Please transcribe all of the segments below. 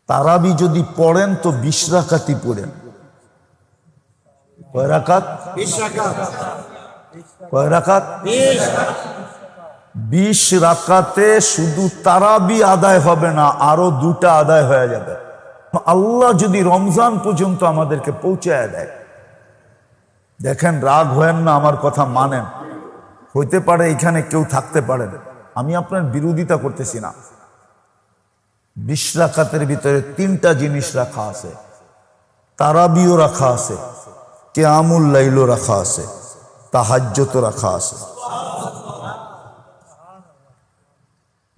তারাবি যদি পড়েন তো 20 রাকাতই পড়েন। কয় রাকাত? 20 রাকাত। কয় রাকাত? 20 রাকাতে শুধু তারাবি আদায় হবে না, আরো 2টা আদায় হয়ে যাবে। আল্লাহ যদি রমজান পর্যন্ত আমাদেরকে পৌঁছায় দেয়, দেখেন রাগ হয়েন না, আমার কথা মানেন। হইতে পারে এখানে কেউ থাকতে পারেন, আমি আপনার বিরোধিতা করতেছি না। 20 রাকাতের ভিতরে 3টা জিনিস রাখা আছে, তারাবিও রাখা আছে, কিয়ামুল লাইলও রাখা আছে, তাহাজ্জুদও রাখা আছে।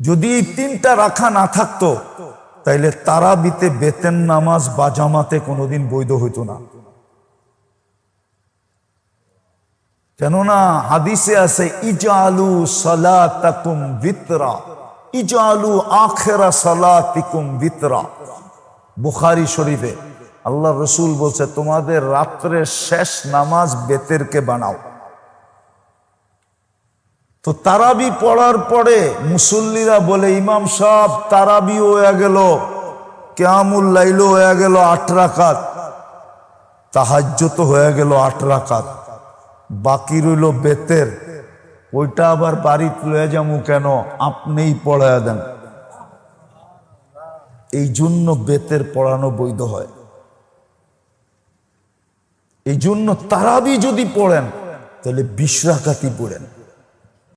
যদি এই 3টা রাখা না থাকতো তাইলে তারাবিতে বেতেন নামাজ বা জামাতে কোনোদিন বৈধ হইতো না। কেননা হাদিসে আছে ইজআলু সালাতাকুম বিতরা, ইজআলু আখিরা সালাতিকুম বিতরা। বুখারী শরীফে আল্লাহ রসুল বলছে তোমাদের রাত্রের শেষ নামাজ বেতেরকে বানাও। তো তারাবি পড়ার পরে মুসল্লিরা বলে ইমাম সাহেব তারাবি হয়ে গেল, কিয়ামুল লাইল হয়ে গেল 8 রাকাত, তাহাজ্জুদ হয়ে গেল 8 রাকাত, বাকি রইল বেতের, ওইটা আবার বাড়িতে লয়ে যাবো কেন? আপনিই পড়ায়া দেন। এই জন্য বেতের পড়ানো বৈধ হয়। এই জন্য তারাবি যদি পড়েন তাহলে 20 রাকাতই পড়েন।